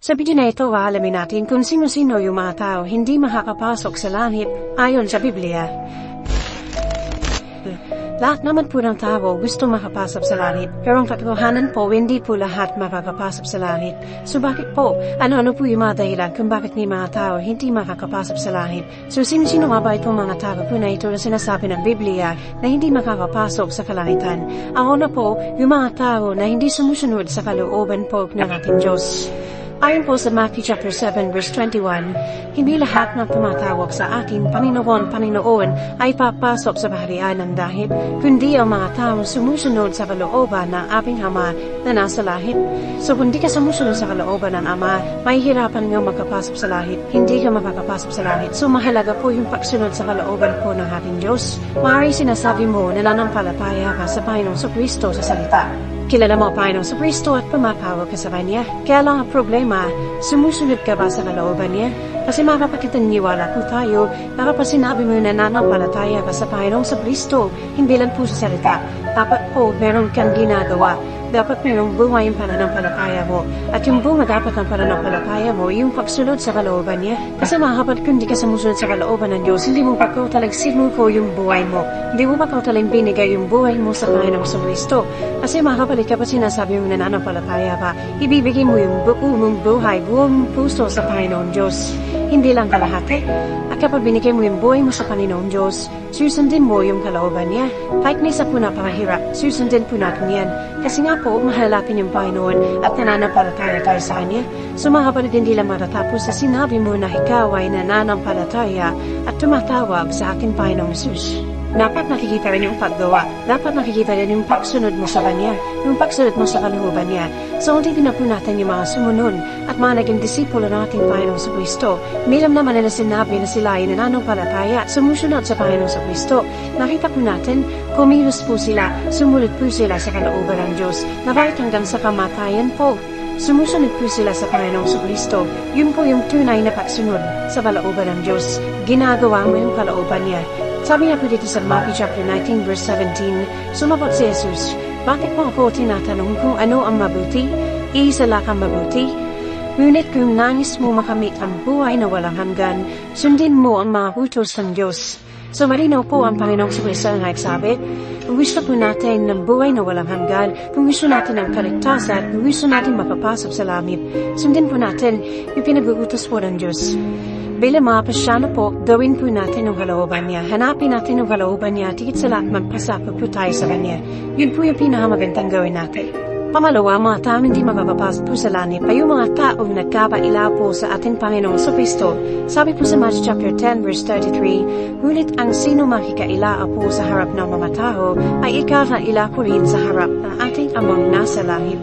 Sa video na ito, alamin natin kung sino-sino yung mga tao hindi makakapasok sa langit ayon sa Biblia. Lahat naman po ng tao gusto makapasok sa langit, pero ang katotohanan po, hindi po lahat makakapasok sa langit. So bakit po? Ano-ano po yung mga dahilan kung bakit may mga tao hindi makakapasok sa langit? So sino-sino nga ba itong mga tao po na ito na sinasabi ng Biblia na hindi makakapasok sa kalangitan? Ang una po, yung mga tao na hindi sumusunod sa kalooban po ng ating Diyos. Ayon po sa Matthew chapter 7 verse 21, hindi lahat ng tumatawag sa ating Panginoon ay papasok sa baharian ng dahil, kundi ang mga taong sumusunod sa kalooban ng ating Ama na nasa lahit. So kung di ka sumusunod sa kalooban ng Ama, mahihirapan nga makapasok sa lahit, hindi ka makakapasok sa lahit. So mahalaga po yung pagsunod sa kalooban po ng ating Diyos. Maaari sinasabi mo na nananampalataya ka sa Panginoong Kristo sa salita. Kilala mo ang Panginoong Kristo at pumapawag ka sa Kanya. Kaya lang ang problema, sumusunod ka ba sa kalooban niya? Kasi mga kapatid, niwala po tayo na kapag sinabi mo na nananampalataya ka sa Panginoong Kristo, hindi lang po sa salita. Dapat po meron kang ginagawa. Dapat mayroong buhay yung pananampalataya mo. At yung bunga dapat ng pananampalataya mo, yung pagsunod sa kalooban niya. Kasi mga kapatid, kung di ka sumusunod sa kalooban ng Diyos, hindi mo pa talag sinuko yung buhay mo. Hindi mo pa talang binigay yung buhay mo sa Panginoong Kristo. Kasi mga kapatid, kapag sinasabi mo na nananampalataya ka, ibibigay mo yung buo mong buhay, buong puso sa Panginoong Diyos. Hindi lang kalahati. At kapag binigay mo yung buhay mo sa Panginoong Diyos, susundin mo yung kalooban niya. Kahit nisa po napakahirap, susundin po natin yan. Kasi nga po, mahal natin yung Panginoon at nananampalataya tayo sa Kanya. So mga kapatid, hindi lang matatapos sa sinabi mo na ikaw ay nananampalataya at tumatawag sa ating Panginoong Jesus. Dapat nakikita rin yung paggawa. Dapat nakikita rin yung pagsunod mo sa Kanya. Yung pagsunod mo sa kalooban niya. So, hindi na po natin yung mga sumunod at mga naging disipulo ng ating Panginoong Kristo. Milam naman nila sinabi na sila ay nananampalataya at sumusunod sa Panginoong Kristo. Nakita po natin, kumilos po sila, sumunod po sila sa kalooban ng Diyos. Nabait hanggang sa kamatayan po. Sumusunod po sila sa Panginoong Kristo. Yun po yung tunay na pagsunod sa kalooban ng Diyos. Ginagawa mo yung kalooban niya. Sabi niya po dito sa Matthew chapter 19 verse 17, sumagot si Jesus, bakit mo ako tinatanong kung ano ang mabuti? Isa lang ang mabuti. Ngunit kung nais mo makamit ang buhay na walang hanggan, sundin mo ang mga utos ng Diyos. So malinaw po ang Panginoong Kristo ang nagsabi, kung gusto po natin ng buhay na walang hanggan, kung gusto natin ng kaligtasan, kung gusto natin mapapasok sa langit, sundin po natin yung pinag-uutos po ng Diyos. Bilang mga Kristyano po, gawin po natin ang kalooban niya. Hanapin natin ang kalooban niya at higit sa lahat magpasakop po tayo sa Kanya. Yun po yung pinakamagandang gawin natin. Pamalawa, mga tao hindi makakapasok po sa langit pa yung mga taong nagkapaila po sa ating Panginoong Kristo. Sabi po sa Matthew chapter 10 verse 33, ngunit ang sino makikaila po sa harap ng mga tao ay ikakaila ko rin sa harap ng ating Amang nasa langit.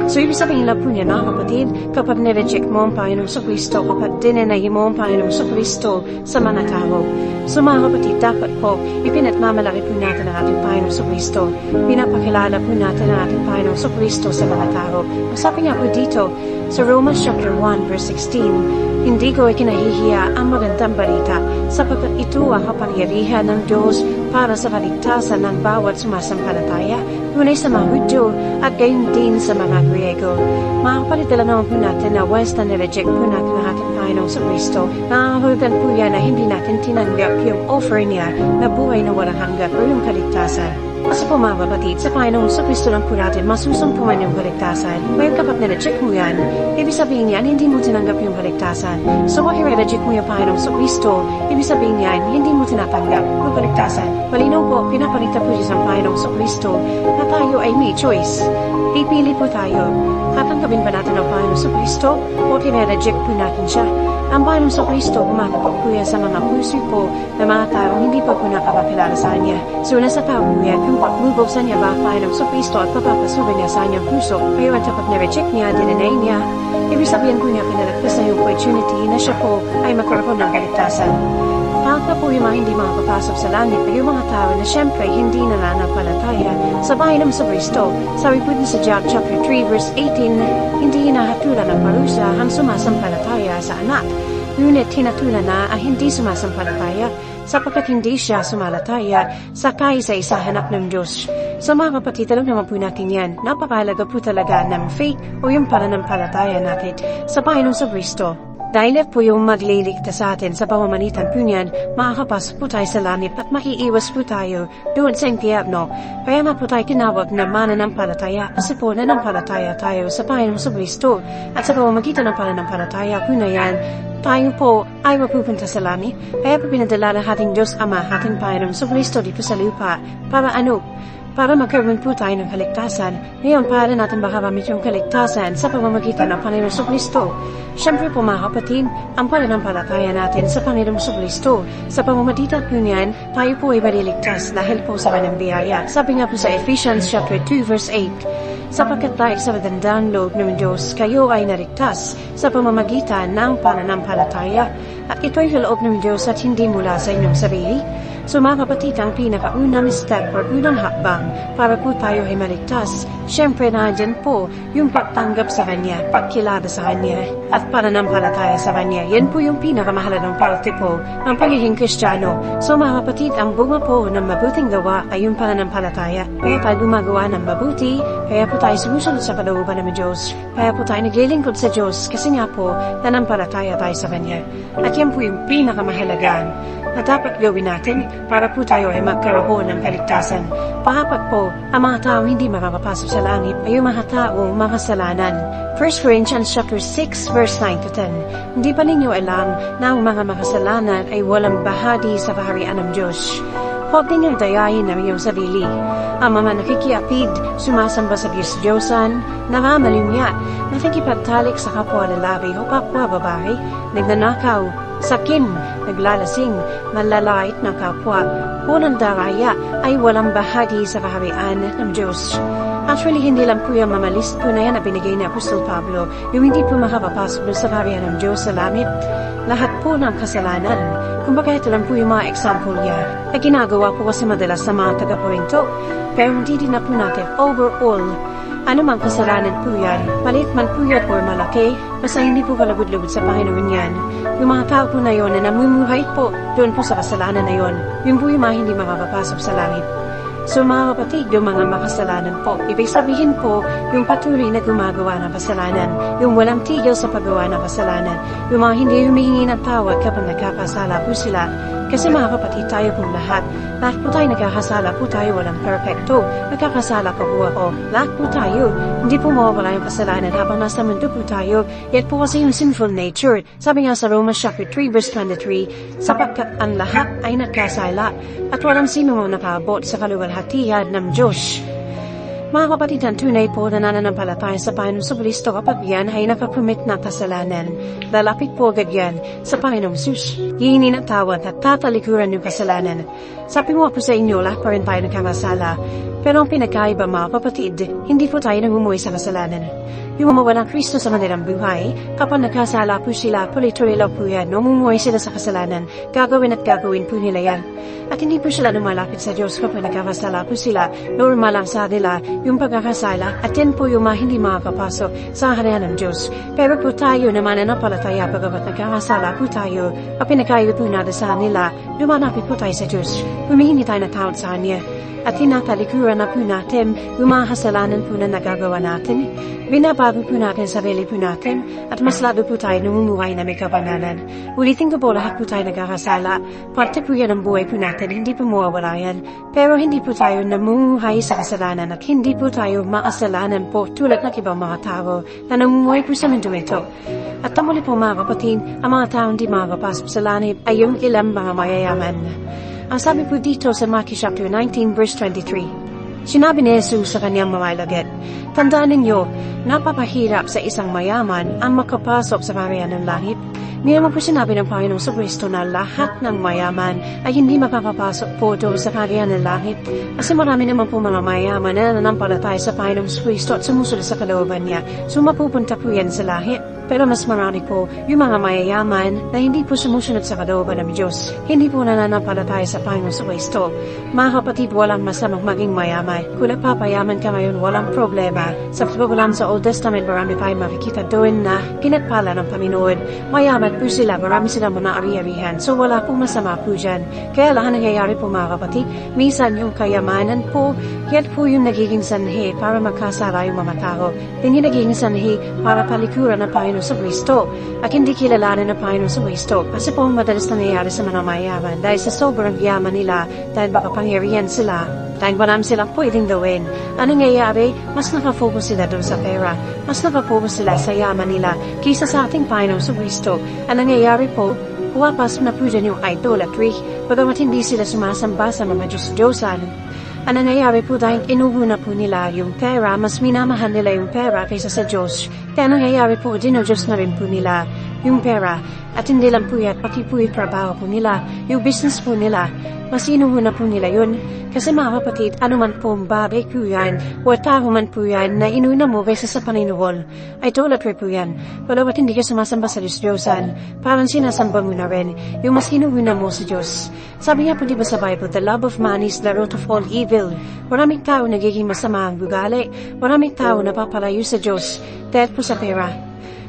So, ibig sabihin lang po niya, mga kapatid, kapag nireject mo ang Panginoong Kristo, kapag dinenay mo ang Panginoong Kristo sa mga tao. So, mga kapatid, dapat po, ipinatmamalaki po natin ang ating Panginoong Kristo. Pinapakilala po natin ang ating Panginoong Kristo sa mga tao. Sabi niya po dito, sa Romans chapter 1 verse 16, hindi ko ikinahihiya ang magandang balita, sapagkat ito ang kapangyarihan ng Diyos para sa kaligtasan ng bawat sumasampalataya, ngunit sa mga Hudyo at gayon din sa mga Griego. Mga kapatid, alam naman po natin na once na nireject po natin ang ating Panginoong Kristo, nangangahulugan po yan na hindi natin tinanggap yung offer niya na buhay na walang hanggan o yung kaligtasan. Kasi po mga kapatid, sa Panginoong Kristo lang po natin masusumpuman yung kaligtasan. Ngayon kapag nireject mo yan, ibig sabihin niyan, hindi mo tinanggap yung kaligtasan. So kung i-reject mo yung Panginoong Kristo, ibig sabihin niyan, hindi mo tinatanggap yung kaligtasan. Malinaw po, pinapalita po siya sa Panginoong Kristo na tayo ay may choice. Pipili po tayo. Tatanggapin ba natin ang Panginoong Kristo o i-reject po natin siya? Ang Panginoong Kristo, umakapag po yan sa mga puso po na mga tao hindi pa po nakapakilala sa Kanya. So nasa tao po yan, kung pagbubuksan niya ba ang Panginoong Kristo at papapasukin niya sa kanyang puso, ngayon kapag na-reject niya, dinenay niya, ibig sabihin po niya pinalagpas na yung opportunity na siya po ay magkaroon ng kaligtasan. Pangatlo po yung mga hindi makapasok sa langit ay yung mga tao na syempre hindi nananampalataya sa Panginoong Kristo. Sabi po din sa John chapter 3 verse 18, hindi hinahatulan ng parusa ang sumasampalataya sa anak. Ngunit hinatulan na ang hindi sumasampalataya sapagkat hindi siya sumalataya sa kaisa-isa hanap ng Diyos. So mga kapatid, alam naman po natin yan, napakahalaga po talaga ng faith o yung pananampalataya natin sa Panginoong Kristo. Dahil po yung magliligtas sa atin sa pamamagitan po niyan, makakapasok po tayo sa langit at makiiwas po tayo doon sa impyerno. Kaya nga po tayo tinawag na mananampalataya kasi po nanampalataya tayo sa Panginoong Kristo. At sa pamamagitan ng pananampalataya po na yan, tayo po ay mapupunta sa langit. Kaya po pinadala ng ating Diyos Ama, ating Panginoong Kristo dito sa lupa para magkaroon po tayo ng kaligtasan. Ngayon, para natin makamit yung kaligtasan sa pamamagitan ng Panginoong Kristo. Siyempre po mga kapatid, ang pananampalataya natin sa Panginoong Kristo. Sa pamamagitan po niyan, tayo po ay maliligtas dahil po sa kanyang biyaya. Sabi nga po sa Ephesians chapter 2 verse 8, sapagkat dahil sa magandang loob ng Diyos, kayo ay naligtas sa pamamagitan ng pananampalataya. At ito'y loob ng Diyos at hindi mula sa inyong sarili. So mga kapatid, ang pinakaunang step or unang hakbang para po tayo ay maligtas, syempre nandyan po yung pagtanggap sa Kanya, pagkilala sa Kanya, at pananampalataya sa Kanya. Yan po yung pinakamahalagang parte po ng pagiging Kristiyano. So mga kapatid, ang bunga po ng mabuting gawa ay yung pananampalataya. Kaya tayo gumagawa ng mabuti, kaya po tayo sumusunod sa kalooban ng Diyos, kaya po tayo naglilingkod sa Diyos kasi nga po nanampalataya tayo sa Kanya. At yan po yung pinakamahalagaan na dapat gawin natin para po tayo ay magkaroon ng kaligtasan. Pahapat po, ang mga tao hindi makakapasok sa langit ay yung mga tao makasalanan. 1 Corinthians chapter 6 verse 9 to 10. Hindi pa ninyo alam na ang mga makasalanan ay walang bahagi sa kaharian ng Diyos. Huwag ninyong dayahin ang iyong sarili. Ang mga nakikiapid, sumasamba sa Diyos-Diyosan, nangangalimya, nakikipagtalik sa kapwa lalaki o kapwa babae, nagnanakaw, sakim, naglalasing, manlalait ng kapwa, unang daraya ay walang bahagi sa kaharian ng Diyos. Actually, hindi lang po yung mga list po na yan na binigay ni Apostol Pablo, yung hindi po makapapasok sa kaharian ng Diyos sa langit. Lahat po ng kasalanan. Kumbaga ito lang po yung mga example niya na ginagawa po kasi madalas sa mga taga-Korinto. Pero hindi din na po natin overall ano mang kasalanan po yan, maliit man po yan or malaki, basta hindi po kalabud-labud sa Panginoon yan. Yung mga tao po na yon na namumuhay po doon po sa kasalanan na yon, yun po yung mga hindi makakapasok sa langit. So mga kapatid, yung mga makasalanan po, ibig sabihin po, yung patuloy na gumagawa ng kasalanan, yung walang tigil sa paggawa ng kasalanan, yung mga hindi humihingi ng tawad kapag nagkakasala po sila. Kasi mga kapatid, tayo pong lahat po tayo nagkakasala po tayo, walang perfecto, nagkakasala pa po ako, lahat po tayo, hindi po mawawala yung kasalanan habang nasa mundo po tayo, yet po kasi yung sinful nature. Sabi nga sa Romans chapter 3 verse 23, sapagkat ang lahat ay nagkasala, at walang sino mo nakaabot sa kaluwalhatian ng Diyos. Mga kapatid, ang tunay po na nananampalataya sa Panginoong Kristo kapag yan ay nakakumit na kasalanan. Lalapit po agad yan sa Panginoong Sus. Hihingin ang tawad at tatalikuran yung kasalanan. Sabi mo po sa inyo, lahat pa rin tayo nagkakasala. Pero ang pinagkaiba mga kapatid, hindi po tayo namumuhay sa kasalanan. Yung mawalang Kristo sa kanilang buhay, kapag nagkasala po sila, tuloy-tuloy lang po yan, namumuhay sila sa kasalanan, gagawin at gagawin po nila yan. At hindi po sila lumalapit sa Diyos kapag nagkakasala po sila, normal lang sa nila yung pagkakasala, at yan po yung mga hindi makakapasok sa harian ng Diyos. Pero po tayo na mananampalataya pagkakat nagkakasala po tayo, at pinagkaiba po natin sa nila, lumalapit po tayo sa Diyos, humihingi tayo na tawad sa Kanya. At tinatalikuran na po natin yung mga kasalanan po na nagagawa natin. Binabago po natin sarili po natin at mas lalo po tayo namumuhay na may kabanalan. Ulitin ko po, lahat po tayo nagkakasala. Parte po yan ang buhay po natin, hindi po mawawala yan. Pero hindi po tayo namumuhay sa kasalanan at hindi po tayo makasalanan po tulad ng ibang mga tao na namumuhay po sa mundo ito. At tamuli po mga kapatid, ang mga tao hindi makakapasok sa langit ay yung ilang mga mayayaman. Ang sabi po dito sa Matthew chapter 19 verse 23, sinabi ni Jesus sa kanyang mga alagad, tandaan ninyo, napapahirap sa isang mayaman ang makapasok sa kaharian ng langit. Mayroon po sinabi ng Panginoong Kristo na lahat ng mayaman ay hindi makakapasok po doon sa kaharian ng langit. Kasi marami naman po mga mayaman na nananampalataya sa Panginoong Kristo at sumusunod sa kalooban niya. So mapupunta po yan sa langit. Pero mas marami po yung mga mayayaman na hindi po sumusunod sa kalooban ng Diyos. Hindi po nananampalataya sa Panginoon sa Kristo. Mga kapatid, walang masamang maging mayaman. Kung nagpapayaman ka ngayon, walang problema. Sa pagkukulam sa Old Testament, marami tayong makikita doon na pinagpala ng Panginoon. Mayaman po sila, marami silang mga ari-arihan. So wala pong masama po dyan. Kaya lang nangyayari po mga kapatid, minsan yung kayamanan po, yan po yung nagiging sanhi para magkasala yung mga tao. Yan yung nagiging sanhi para palikuran ng Panginoon sa Kristo. At hindi kilalanin ng Panginoon sa Kristo. Kasi po madalas nangyayari sa mga mayaman dahil sa sobrang yaman nila, dahil baka pangyarihan sila, dahil marami silang pwedeng gawin. Ano nangyayari? Mas nakafocus sila doon sa pera. Mas nakafocus sila sa yaman nila kaysa sa ating Panginoon sa Kristo. Ang nangyayari po, puwapas na po dyan yung idolatry, bagamat hindi sila sumasamba sa mga Diyos-Diyosan. Ang nangyayari po dahil inuuna po nila yung pera, mas minamahal nila yung pera kaysa sa Diyos. Kaya nangyayari po, dinodiyos na rin po nila yung pera. At hindi lang po yan, pati po yung trabaho po nila, yung business po nila, mas inuuna po nila yun. Kasi mga kapatid, ano man po bagay po yan, o tao man po yan, na inuna mo kaysa sa Panginoon, idolatry po yan. Palawat hindi ka sumasamba sa Diyos-Diyosan, parang sinasamba mo na rin, yung mas inuuna mo sa Diyos. Sabi nga po diba sa Bible, the love of money is the root of all evil. Maraming tao nagiging masama ang ugali, maraming tao napapalayo sa Diyos, dahil po sa pera.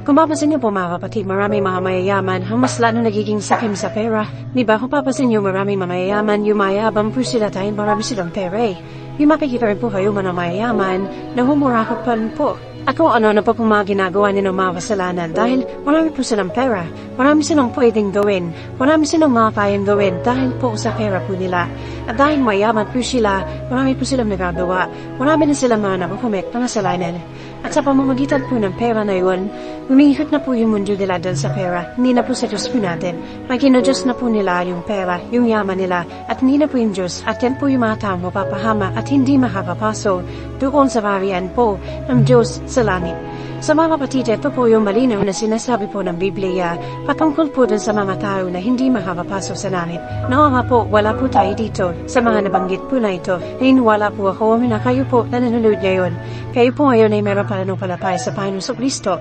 Kung papansin niyo po mga kapatid, marami mga mayayaman ang mas lalo nagiging sakim sa pera. Di ba kung papansin niyo marami mga mayayaman, yung mayabang po sila dahil marami silang pera eh. Yung makikita rin po kayo mga mayayaman na humurakot pa rin po. At kung ano na po kung mga ginagawa nila ng mga kasalanan dahil marami po silang pera. Marami silang pwedeng gawin. Marami silang mga kayang gawin dahil po sa pera po nila. At dahil mayaman po sila, marami po silang nagagawa. Marami na silang mga nakukumit na kasalanan. At sa pamamagitan po ng pera na yun, umihot na po yung mundo nila dahil sa pera. Hindi na po sa Diyos po natin. May kinodiyos na po nila yung pera, yung yaman nila, at hindi na po yung Diyos. At yan po yung mga tao mapapahama at hindi makakapaso doon sa varian po ng Diyos sa langit. Sa mga kapatid, ito po yung malinaw na sinasabi po ng Biblia patungkol po dun sa mga tao na hindi makakapasok sa langit. Noon nga po, wala po tayo dito sa mga nabanggit po na ito. Naniniwala po ako na kayo po na nanonood ngayon. Kayo po ngayon ay meron pananampalataya sa Panginoon sa Kristo.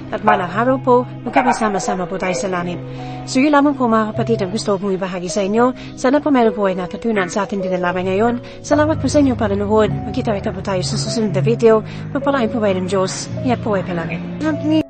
At malang araw po, magkakasama-sama po tayo sa langit. So yun lamang po mga kapatid ang gusto kong ibahagi sa inyo. Sana po meron po ay natutunan sa ating dinalaman ngayon. Salamat po sa inyong panonood. Magkita-kita po tayo sa susunod na video. Magpalain po ba ng Diyos? Iyan po ay palangit.